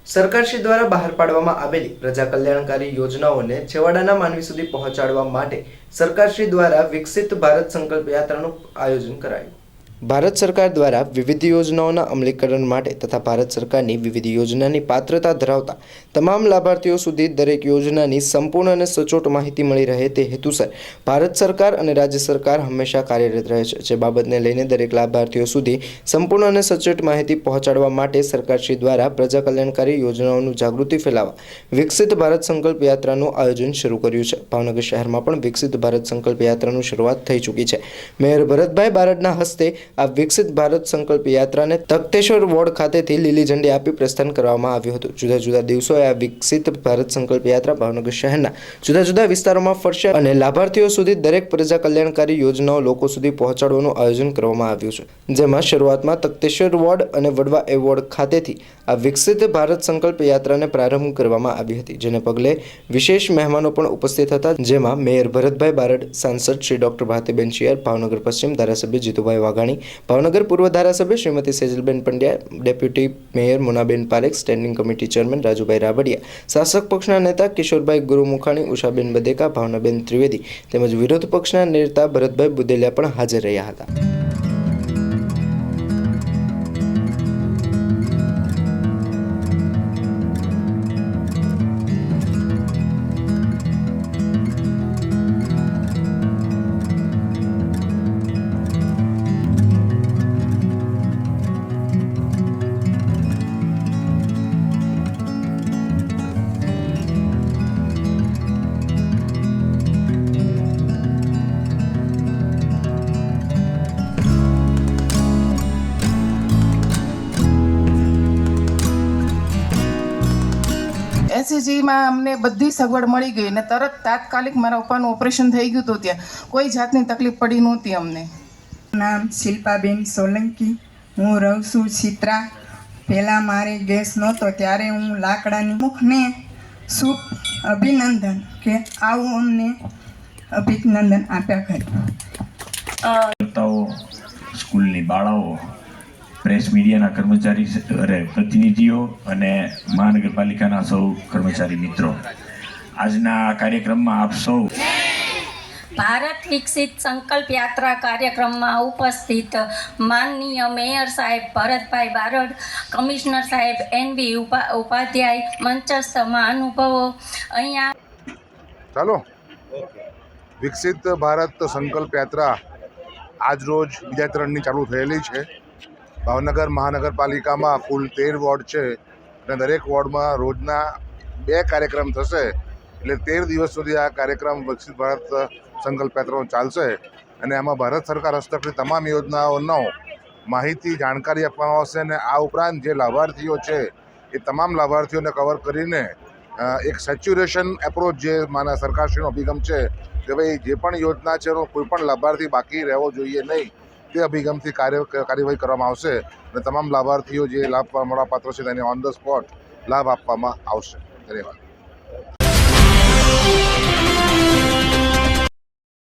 સરકારશ્રી દ્વારા બહાર પાડવામાં આવેલી પ્રજા કલ્યાણકારી યોજનાઓને છેવાડાના માનવી સુધી પહોંચાડવા માટે સરકારશ્રી દ્વારા વિકસિત ભારત સંકલ્પ યાત્રાનું આયોજન કરાયું। ભારત સરકાર દ્વારા વિવિધ યોજનાઓના અમલીકરણ માટે તથા ભારત સરકારની વિવિધ યોજનાની પાત્રતા ધરાવતા તમામ લાભાર્થીઓ સુધી દરેક યોજનાની સંપૂર્ણ અને સચોટ માહિતી મળી રહે તે હેતુસર ભારત સરકાર અને રાજ્ય સરકાર હંમેશા કાર્યરત રહે છે। જે બાબતને લઈને દરેક લાભાર્થીઓ સુધી સંપૂર્ણ અને સચોટ માહિતી પહોંચાડવા માટે સરકારશ્રી દ્વારા પ્રજા કલ્યાણકારી યોજનાઓનું જાગૃતિ ફેલાવવા વિકસિત ભારત સંકલ્પ યાત્રાનું આયોજન શરૂ કર્યું છે। ભાવનગર શહેરમાં પણ વિકસિત ભારત સંકલ્પ યાત્રાનું શરૂઆત થઈ ચૂકી છે। મેયર ભરતભાઈ બારડના હસ્તે આ વિકસિત ભારત સંકલ્પ યાત્રાને તખતેશ્વર વોર્ડ ખાતેથી લીલી ઝંડી આપી પ્રસ્થાન કરવામાં આવ્યું હતું। જુદા જુદા દિવસોએ આ વિકસિત ભારત સંકલ્પ યાત્રા ભાવનગર શહેરના જુદા જુદા વિસ્તારોમાં ફરશે અને લાભાર્થીઓ સુધી દરેક પ્રજા કલ્યાણકારી યોજનાઓ લોકો સુધી પહોંચાડવાનું આયોજન કરવામાં આવ્યું છે। જેમાં શરૂઆતમાં તખતેશ્વર વોર્ડ અને વડવા એ વોર્ડ ખાતેથી આ વિકસિત ભારત સંકલ્પ યાત્રાને પ્રારંભ કરવામાં આવી હતી, જેને પગલે વિશેષ મહેમાનો પણ ઉપસ્થિત હતા, જેમાં મેયર ભરતભાઈ બારડ, સાંસદ શ્રી ડોક્ટર ભારતીબેન શિયાર, ભાવનગર પશ્ચિમ ધારાસભ્ય જીતુભાઈ વાઘાણી, ભાવનગર પૂર્વ ધારાસભ્ય Shrimati Sejalben Pandya, deputy mayor Monaben Parekh, standing committee chairman Rajubhai Rabadiya, શાસક પક્ષના નેતા કિશોરભાઈ ગુરુમુખાણી, ઉષાબેન બદેકા, ભાવનાબેન ત્રિવેદી તેમજ વિરોધ પક્ષના નેતા ભરતભાઈ બુદેલિયા પણ હાજર રહ્યા હતા। એસસીજીમાં અમને બધી સગવડ મળી ગઈ ને તરત તાત્કાલિક મારા પપ્પાનું ઓપરેશન થઈ ગયું હતું। ત્યાં કોઈ જાતની તકલીફ પડી નહોતી અમને। નામ શિલ્પાબેન સોલંકી, હું રહું છું ચિત્રા। પહેલાં મારે ગેસ નહોતો ત્યારે હું લાકડાની મુખને શુભ અભિનંદન કે આવું અમને અભિનંદન આપ્યા કરે। સ્કૂલની બાળાઓ, પ્રેસ મીડિયાના કર્મચારી પ્રતિનિધિઓ અને મહાનગરપાલિકાના સૌ કર્મચારી મિત્રો, આજના આ કાર્યક્રમમાં આપ સૌ ભારત વિકસિત સંકલ્પ યાત્રા કાર્યક્રમમાં ઉપસ્થિત માનનીય મેયર સાહેબ ભરતભાઈ બારડ, કમિશનર સાહેબ NB ઉપાધ્યાય, મંચસ્થ મહાનુભાવો, અહીંયા ચાલો વિકસિત ભારત સંકલ્પ યાત્રા આજ રોજ બીજા ત્રણની ચાલુ થયેલી છે। ભાવનગર મહાનગરપાલિકામાં કુલ 13 વોર્ડ છે અને દરેક વોર્ડમાં રોજના 2 કાર્યક્રમ થશે, એટલે 13 દિવસ સુધી આ કાર્યક્રમ વિકસિત ભારત સંકલ્પ યાત્રાનો ચાલશે અને આમાં ભારત સરકાર હસ્તકની તમામ યોજનાઓનો માહિતી જાણકારી આપવામાં આવશે અને આ ઉપરાંત જે લાભાર્થીઓ છે એ તમામ લાભાર્થીઓને કવર કરીને એક સેચ્યુરેશન એપ્રોચ જે માના સરકારશ્રીનો અભિગમ છે કે ભાઈ જે પણ યોજના છે એનો કોઈ પણ લાભાર્થી બાકી રહેવો જોઈએ નહીં, તે અભિગમથી કાર્યવાહી કરવામાં આવશે અને તમામ લાભાર્થીઓ જે લાભ મળવાપાત્ર છે તેને ઓન ધ સ્પોટ લાભ આપવામાં આવશે। ધન્યવાદ।